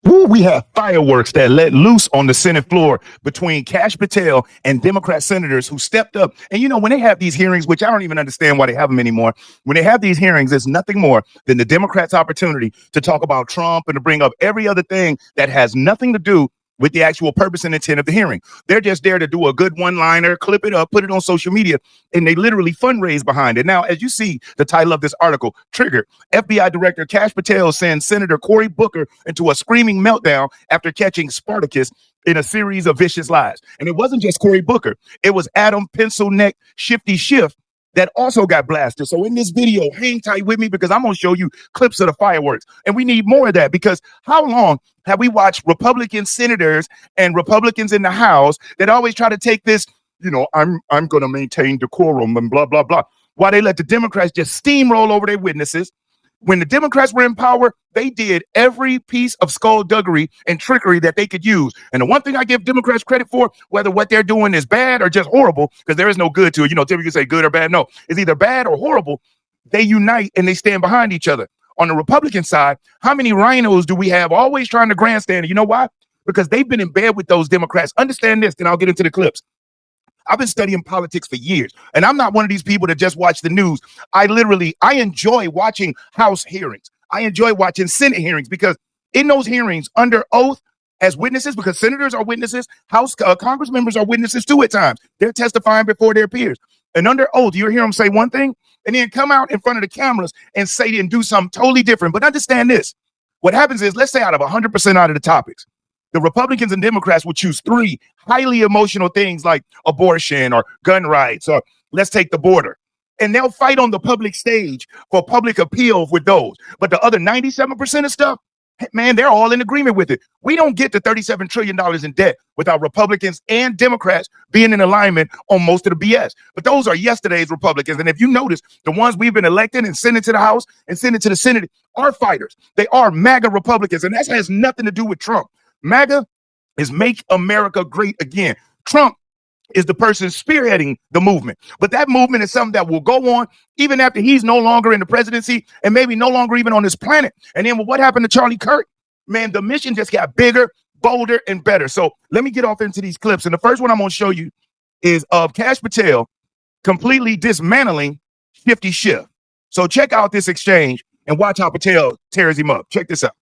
Woo, we have fireworks that let loose on the Senate floor between Kash Patel and Democrat senators who stepped up. And, you know, when they have these hearings, which I don't even understand why they have them anymore, when they have these hearings, it's nothing more than the Democrats' opportunity to talk about Trump and to bring up every other thing that has nothing to do with the actual purpose and intent of the hearing. They're just there to do a good one-liner, clip it up, put it on social media, and they literally fundraise behind it. Now, as you see, the title of this article, Trigger, FBI Director Kash Patel sends Senator Cory Booker into a screaming meltdown after catching Spartacus in a series of vicious lies. And it wasn't just Cory Booker. It was Adam Pencil Neck Shifty Schiff that also got blasted. So in this video, hang tight with me because I'm going to show you clips of the fireworks. And we need more of that because how long have we watched Republican senators and Republicans in the House that always try to take this, you know, I'm going to maintain decorum and blah, blah, blah, while they let the Democrats just steamroll over their witnesses. When the Democrats were in power, they did every piece of skullduggery and trickery that they could use. And the one thing I give Democrats credit for, whether what they're doing is bad or just horrible, because there is no good to it. You know, typically say good or bad. No, it's either bad or horrible. They unite and they stand behind each other. On the Republican side, how many rhinos do we have always trying to grandstand? And you know why? Because they've been in bed with those Democrats. Understand this, then I'll get into the clips. I've been studying politics for years, and I'm not one of these people that just watch the news. I enjoy watching House hearings. I enjoy watching Senate hearings because in those hearings, under oath as witnesses, because senators are witnesses, House Congress members are witnesses too at times. They're testifying before their peers. And under oath, you'll hear them say one thing and then come out in front of the cameras and say and do something totally different. But understand this. What happens is, let's say out of 100% out of the topics, the Republicans and Democrats would choose 3 highly emotional things like abortion or gun rights or let's take the border. And they'll fight on the public stage for public appeal with those. But the other 97% of stuff, man, they're all in agreement with it. We don't get to $37 trillion in debt without Republicans and Democrats being in alignment on most of the BS. But those are yesterday's Republicans. And if you notice, the ones we've been elected and sent into the House and sent into the Senate are fighters. They are MAGA Republicans. And that has nothing to do with Trump. MAGA is Make America Great Again. Trump is the person spearheading the movement. But that movement is something that will go on even after he's no longer in the presidency and maybe no longer even on this planet. And then what happened to Charlie Kirk? Man, the mission just got bigger, bolder, and better. So let me get off into these clips. And the first one I'm going to show you is of Kash Patel completely dismantling Shifty Schiff. So check out this exchange and watch how Patel tears him up. Check this out.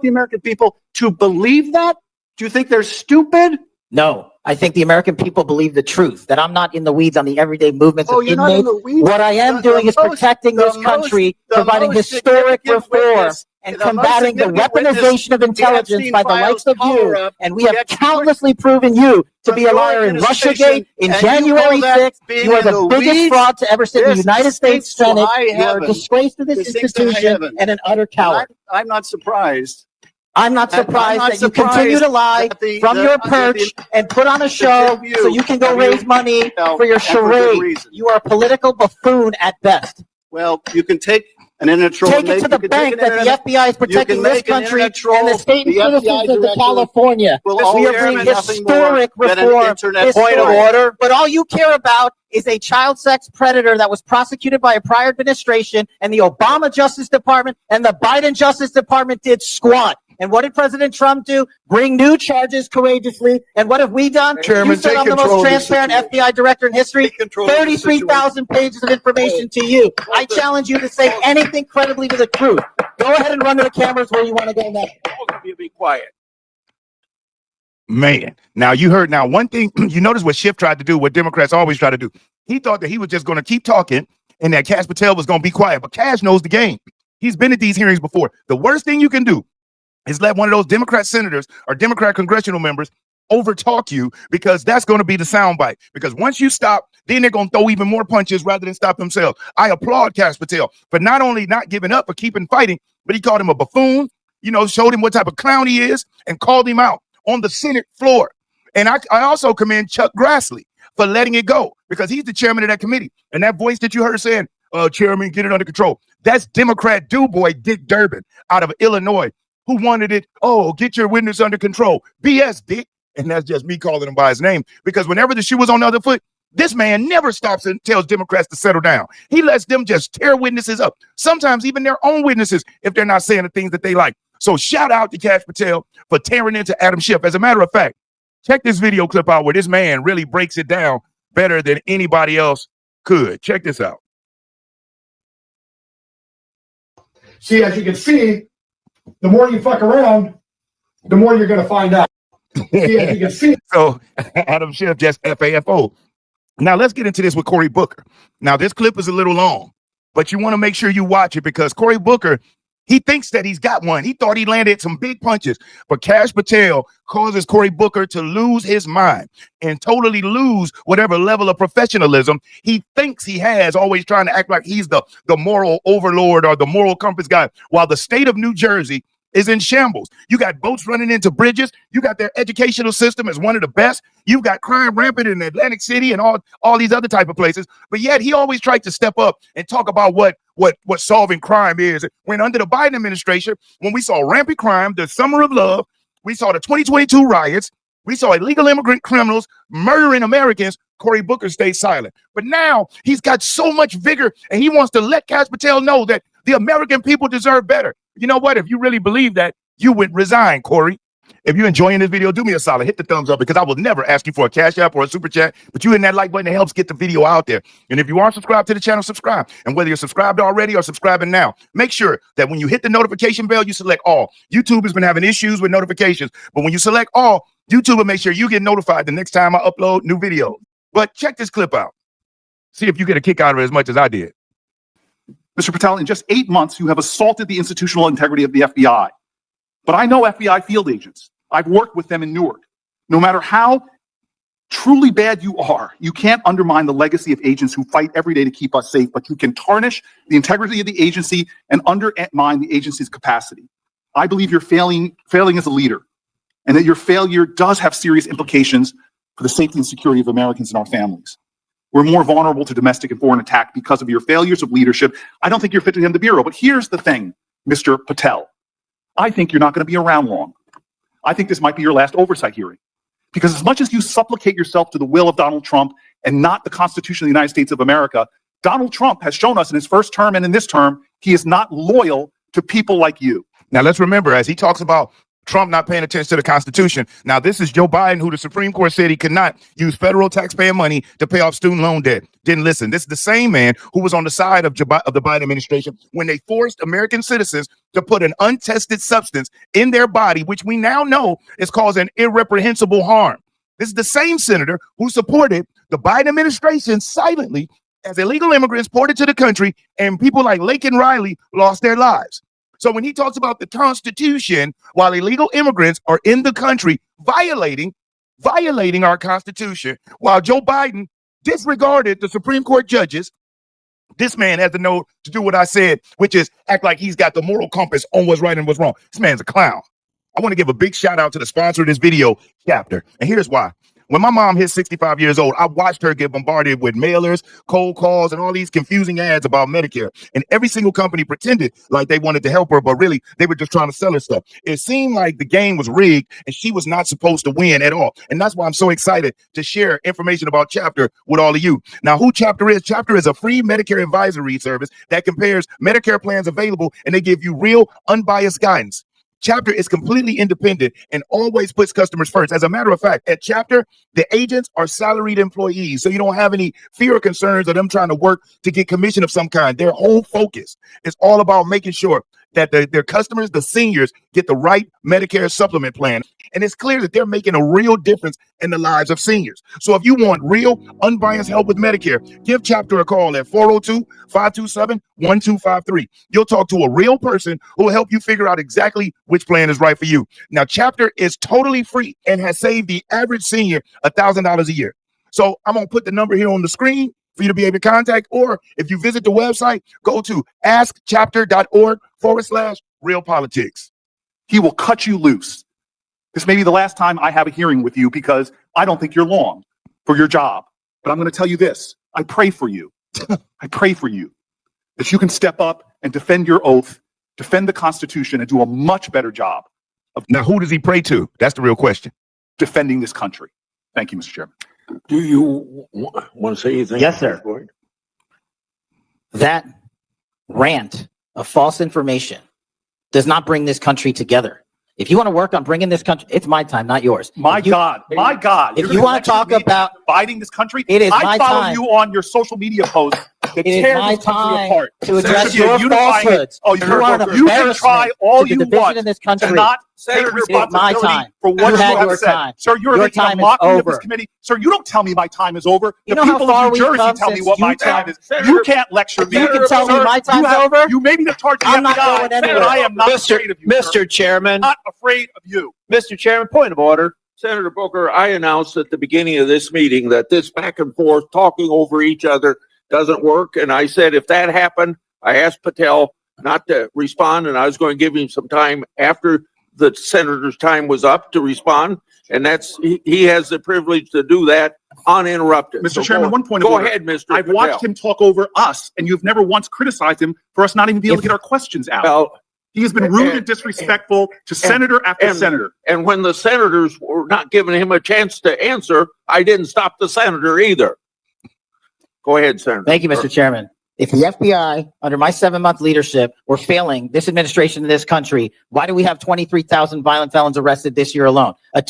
The American people to believe that? Do you think they're stupid? No, I think the American people believe the truth, that I'm not in the weeds on the everyday movements of you're not in inmates. the weeds. What I am doing is protecting this country, providing historic reform, and combating the weaponization of intelligence by the likes of you. And we have countlessly proven you to be a liar in Russiagate, in January 6th. You are the biggest fraud to ever sit in the United States Senate. You are a disgrace to this institution and an utter coward. I'm not surprised. I'm not surprised that you continue to lie from your perch and put on a show so you can go raise money for your charade. You are a political buffoon at best. Well, you can take an internet troll. Take it to the bank that the FBI is protecting this country and the state and citizens of California. We are bringing historic reform. Point of order. But all you care about is a child sex predator that was prosecuted by a prior administration, and the Obama Justice Department and the Biden Justice Department did squat. And what did President Trump do? Bring new charges courageously. And what have we done? Chairman, you said I'm the most transparent FBI director in history. 33,000 pages of information to you. I challenge you to say anything credibly to the truth. Go ahead and run to the cameras where you want to go next. Be quiet. Man, now you heard now one thing, you notice what Schiff tried to do, what Democrats always try to do. He thought that he was just going to keep talking and that Kash Patel was going to be quiet. But Kash knows the game. He's been at these hearings before. The worst thing you can do is let one of those Democrat senators or Democrat congressional members overtalk you, because that's going to be the soundbite. Because once you stop, then they're going to throw even more punches rather than stop themselves. I applaud Kash Patel for not only not giving up, but keeping fighting, but he called him a buffoon, you know, showed him what type of clown he is and called him out on the Senate floor. And I also commend Chuck Grassley for letting it go, because he's the chairman of that committee. And that voice that you heard saying, chairman, get it under control. That's Democrat do-boy Dick Durbin out of Illinois, who wanted it, get your witness under control. BS, Dick. And that's just me calling him by his name, because whenever the shoe was on the other foot, this man never stops and tells Democrats to settle down. He lets them just tear witnesses up, sometimes even their own witnesses, if they're not saying the things that they like. So shout out to Kash Patel for tearing into Adam Schiff. As a matter of fact, check this video clip out where this man really breaks it down better than anybody else could. Check this out. See, as you can see, the more you fuck around, the more you're going to find out. See, as you can see. So Adam Schiff just FAFO. Now let's get into this with Cory Booker. Now this clip is a little long, but you want to make sure you watch it because Cory Booker, he thinks that he's got one. He thought he landed some big punches, but Kash Patel causes Cory Booker to lose his mind and totally lose whatever level of professionalism he thinks he has, always trying to act like he's the moral overlord or the moral compass guy, while the state of New Jersey is in shambles. You got boats running into bridges. You got their educational system as one of the best. You've got crime rampant in Atlantic City and all these other type of places. But yet he always tried to step up and talk about what solving crime is. When under the Biden administration, when we saw rampant crime, the summer of love, we saw the 2022 riots, we saw illegal immigrant criminals murdering Americans, Cory Booker stayed silent. But now he's got so much vigor and he wants to let Kash Patel know that the American people deserve better. You know what? If you really believe that, you would resign, Cory. If you're enjoying this video, do me a solid. Hit the thumbs up because I will never ask you for a Cash App or a Super Chat, but you hitting that like button, it helps get the video out there. And if you aren't subscribed to the channel, subscribe. And whether you're subscribed already or subscribing now, make sure that when you hit the notification bell, you select all. YouTube has been having issues with notifications, but when you select all, YouTube will make sure you get notified the next time I upload new videos. But check this clip out. See if you get a kick out of it as much as I did. Mr. Patel, in just 8 months, you have assaulted the institutional integrity of the FBI. But I know FBI field agents. I've worked with them in Newark. No matter how truly bad you are, you can't undermine the legacy of agents who fight every day to keep us safe, but you can tarnish the integrity of the agency and undermine the agency's capacity. I believe you're failing as a leader, and that your failure does have serious implications for the safety and security of Americans and our families. We're more vulnerable to domestic and foreign attack because of your failures of leadership. I don't think you're fit to hand the bureau. But here's the thing, Mr. Patel. I think you're not going to be around long. I think this might be your last oversight hearing. Because as much as you supplicate yourself to the will of Donald Trump and not the Constitution of the United States of America, Donald Trump has shown us in his first term and in this term, he is not loyal to people like you. Now let's remember, as he talks about Trump not paying attention to the Constitution. Now, this is Joe Biden, who the Supreme Court said he could not use federal taxpayer money to pay off student loan debt. Didn't listen. This is the same man who was on the side of the Biden administration when they forced American citizens to put an untested substance in their body, which we now know is causing irreprehensible harm. This is the same senator who supported the Biden administration silently as illegal immigrants ported to the country and people like Laken Riley lost their lives. So when he talks about the Constitution, while illegal immigrants are in the country violating our Constitution, while Joe Biden disregarded the Supreme Court judges, this man has to know to do what I said, which is act like he's got the moral compass on what's right and what's wrong. This man's a clown. I want to give a big shout out to the sponsor of this video, Chapter. And here's why. When my mom hit 65 years old, I watched her get bombarded with mailers, cold calls, and all these confusing ads about Medicare. And every single company pretended like they wanted to help her, but really they were just trying to sell her stuff. It seemed like the game was rigged and she was not supposed to win at all. And that's why I'm so excited to share information about Chapter with all of you. Now, who Chapter is? Chapter is a free Medicare advisory service that compares Medicare plans available, and they give you real unbiased guidance. Chapter is completely independent and always puts customers first. As a matter of fact, at Chapter, the agents are salaried employees, so you don't have any fear or concerns of them trying to work to get commission of some kind. Their whole focus is all about making sure that their customers, the seniors, get the right Medicare supplement plan. And it's clear that they're making a real difference in the lives of seniors. So if you want real, unbiased help with Medicare, give Chapter a call at 402-527-1253. You'll talk to a real person who will help you figure out exactly which plan is right for you. Now, Chapter is totally free and has saved the average senior $1,000 a year. So I'm going to put the number here on the screen for you to be able to contact, or if you visit the website, go to askchapter.org/realpolitics. He will cut you loose. This may be the last time I have a hearing with you because I don't think you're long for your job. But I'm going to tell you this. I pray for you. I pray for you that you can step up and defend your oath, defend the Constitution, and do a much better job of Now, who does he pray to? That's the real question. defending this country. Thank you, Mr. Chairman. Do you want to say anything? Yes, sir. That rant of false information does not bring this country together. If you want to work on bringing this country, it's my time, not yours. My God. If you want to talk about dividing this country, it is my I follow time. you on your social media posts that It is tear my this country time apart. to address There should be a your unifying- falsehoods. Oh, You are an you can try embarrassment all to the you division want in this to country. not take It is my responsibility time. for what You you had have your said. time. Sir, you're Your making a time is mockery of over. this committee. Sir, you don't tell me my time is over. You The know how people far of New we've Jersey come tell me since what my you- time is. Senator- You can't lecture me. You can tell me Sir, my time's over? You may be the charge of the I'm not FBI, going anywhere. but I am not afraid of you. Mr. Chairman, Not afraid of you. Mr. Chairman, point of order. Senator Booker, I announced at the beginning of this meeting that this back and forth talking over each other doesn't work. And I said, if that happened, I asked Patel not to respond, and I was going to give him some time after the senator's time was up to respond. And he has the privilege to do that uninterrupted. Mr. So Chairman, one point of go order. ahead, Mr. I've Patel. watched him talk over us, and you've never once criticized him for us not even being able to get our questions out. Well, He has been rude and disrespectful to senator after senator. and when the senators were not giving him a chance to answer, I didn't stop the senator either. Go ahead, Senator. Thank you, Mr. Chairman. If the FBI, under my 7-month leadership, were failing this administration in this country, why do we have 23,000 violent felons arrested this year alone? A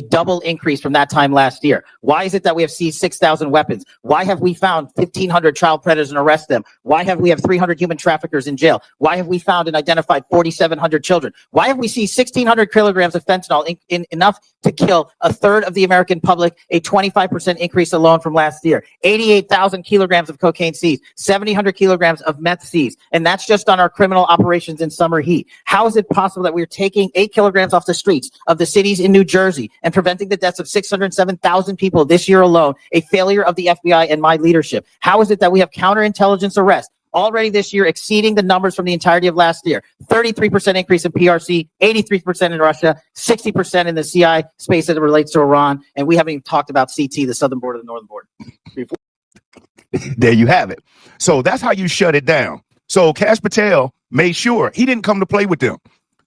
double increase from that time last year. Why is it that we have seized 6,000 weapons? Why have we found 1,500 child predators and arrested them? Why have we have 300 human traffickers in jail? Why have we found and identified 4,700 children? Why have we seized 1,600 kilograms of fentanyl, enough to kill a third of the American public, a 25% increase alone from last year? 88,000 kilograms of cocaine seized, 700 kilograms of meth seized, and that's just on our criminal operations in summer heat. How is it possible that we're taking 8 kilograms off the streets of the cities in New Jersey and preventing the deaths of 607,000 people this year alone, a failure of the FBI and my leadership? How is it that we have counterintelligence arrests already this year exceeding the numbers from the entirety of last year? 33% increase in PRC, 83% in Russia, 60% in the CI space as it relates to Iran, and we haven't even talked about CT, the southern border, the northern border. There you have it. So that's how you shut it down. So Kash Patel made sure he didn't come to play with them.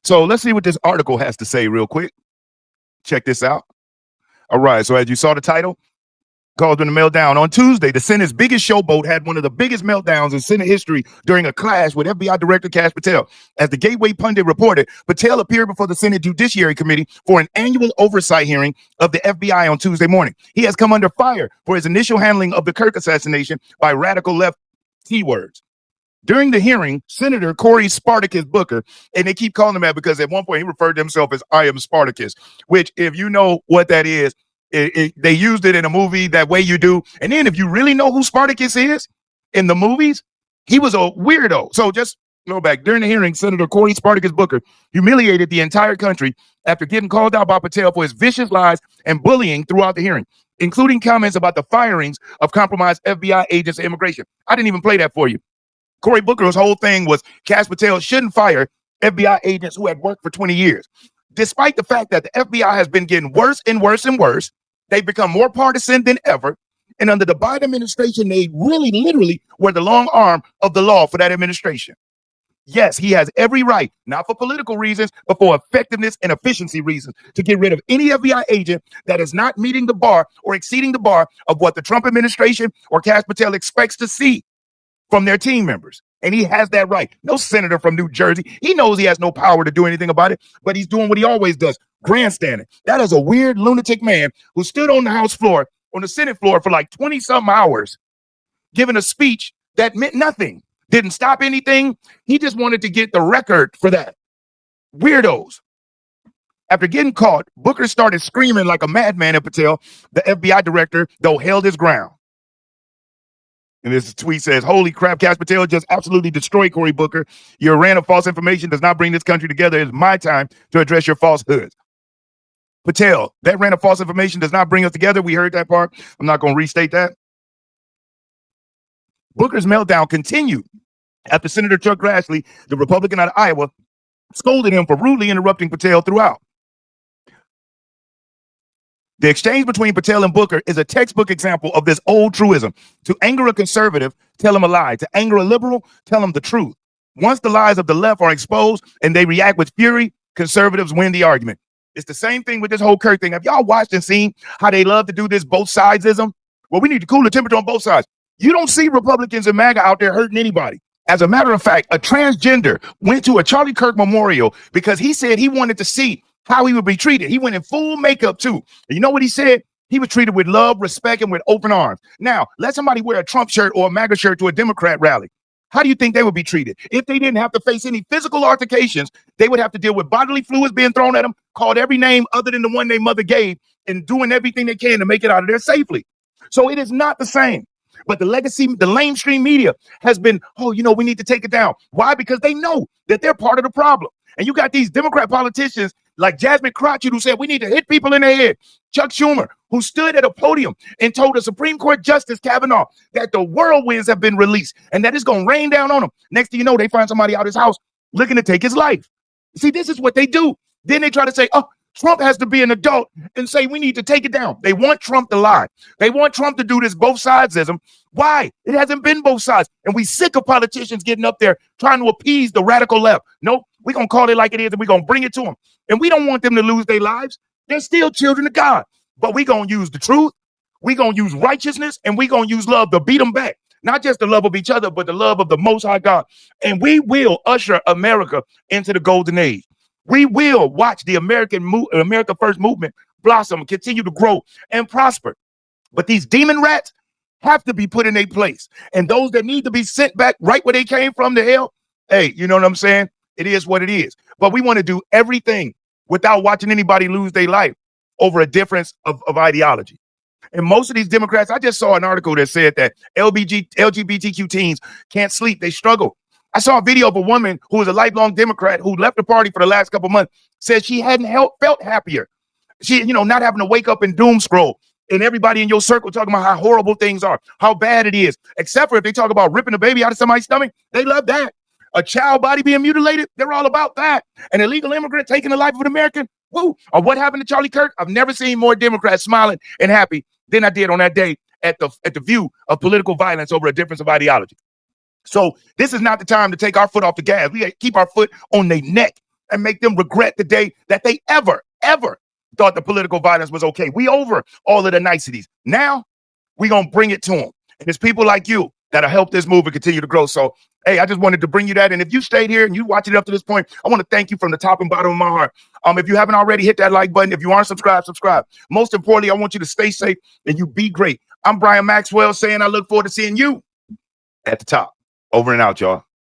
So let's see what this article has to say real quick. Check this out. All right. So as you saw the title, caused them to melt down. On Tuesday, the Senate's biggest showboat had one of the biggest meltdowns in Senate history during a clash with FBI Director Kash Patel. As the Gateway Pundit reported, Patel appeared before the Senate Judiciary Committee for an annual oversight hearing of the FBI on Tuesday morning. He has come under fire for his initial handling of the Kirk assassination by radical left keywords. During the hearing, Senator Cory Spartacus Booker, and they keep calling him that because at one point he referred to himself as I am Spartacus, which if you know what that is, they used it in a movie That Way You Do. And then if you really know who Spartacus is in the movies, he was a weirdo. So just go back. During the hearing, Senator Cory Spartacus Booker humiliated the entire country after getting called out by Patel for his vicious lies and bullying throughout the hearing, including comments about the firings of compromised FBI agents and immigration. I didn't even play that for you. Cory Booker's whole thing was Kash Patel shouldn't fire FBI agents who had worked for 20 years. Despite the fact that the FBI has been getting worse and worse and worse, they've become more partisan than ever. And under the Biden administration, they really literally were the long arm of the law for that administration. Yes, he has every right, not for political reasons, but for effectiveness and efficiency reasons, to get rid of any FBI agent that is not meeting the bar or exceeding the bar of what the Trump administration or Kash Patel expects to see from their team members. And he has that right. No senator from New Jersey. He knows he has no power to do anything about it, but he's doing what he always does, grandstanding. That is a weird lunatic man who stood on the House floor, on the Senate floor for like 20-some hours, giving a speech that meant nothing, didn't stop anything. He just wanted to get the record for that. Weirdos. After getting caught, Booker started screaming like a madman at Patel. The FBI director, though, held his ground. And this tweet says, holy crap, Kash Patel just absolutely destroyed Cory Booker. Your rant of false information does not bring this country together. It's my time to address your falsehoods. Patel, that rant of false information does not bring us together. We heard that part. I'm not going to restate that. Booker's meltdown continued after Senator Chuck Grassley, the Republican out of Iowa, scolded him for rudely interrupting Patel throughout. The exchange between Patel and Booker is a textbook example of this old truism. To anger a conservative, tell him a lie. To anger a liberal, tell him the truth. Once the lies of the left are exposed and they react with fury, conservatives win the argument. It's the same thing with this whole Kirk thing. Have y'all watched and seen how they love to do this both sidesism? Well, we need to cool the temperature on both sides. You don't see Republicans and MAGA out there hurting anybody. As a matter of fact, a transgender went to a Charlie Kirk memorial because he said he wanted to see how he would be treated. He went in full makeup too. And you know what he said? He was treated with love, respect, and with open arms. Now, let somebody wear a Trump shirt or a MAGA shirt to a Democrat rally. How do you think they would be treated? If they didn't have to face any physical altercations, they would have to deal with bodily fluids being thrown at them, called every name other than the one their mother gave, and doing everything they can to make it out of there safely. So it is not the same. But the legacy, the mainstream media has been, oh, you know, we need to take it down. Why? Because they know that they're part of the problem. And you got these Democrat politicians like Jasmine Crockett who said we need to hit people in the head. Chuck Schumer, who stood at a podium and told the Supreme Court Justice Kavanaugh that the whirlwinds have been released and that it's going to rain down on him. Next thing you know, they find somebody out his house looking to take his life. See, this is what they do. Then they try to say, oh, Trump has to be an adult and say we need to take it down. They want Trump to lie. They want Trump to do this both sidesism. Why? It hasn't been both sides. And we sick of politicians getting up there trying to appease the radical left. Nope, we're going to call it like it is and we're going to bring it to them. And we don't want them to lose their lives. They're still children of God. But we're going to use the truth. We're going to use righteousness and we're going to use love to beat them back. Not just the love of each other, but the love of the Most High God. And we will usher America into the golden age. We will watch the America First movement blossom, continue to grow and prosper. But these demon rats have to be put in their place. And those that need to be sent back right where they came from to hell, hey, you know what I'm saying? It is what it is. But we want to do everything without watching anybody lose their life over a difference of ideology. And most of these Democrats, I just saw an article that said that LGBTQ teens can't sleep. They struggle. I saw a video of a woman who was a lifelong Democrat who left the party for the last couple of months, said she hadn't felt happier. She, you know, not having to wake up and doom scroll and everybody in your circle talking about how horrible things are, how bad it is, except for if they talk about ripping a baby out of somebody's stomach, they love that. A child body being mutilated, they're all about that. An illegal immigrant taking the life of an American, woo. Or what happened to Charlie Kirk? I've never seen more Democrats smiling and happy than I did on that day at the view of political violence over a difference of ideology. So this is not the time to take our foot off the gas. We keep our foot on their neck and make them regret the day that they ever thought the political violence was okay. We over all of the niceties. Now we're going to bring it to them. And it's people like you that'll help this movement continue to grow. So, hey, I just wanted to bring you that. And if you stayed here and you watched it up to this point, I want to thank you from the top and bottom of my heart. If you haven't already, hit that like button. If you aren't subscribed, subscribe. Most importantly, I want you to stay safe and you be great. I'm Brian Maxwell saying I look forward to seeing you at the top. Over and out, y'all.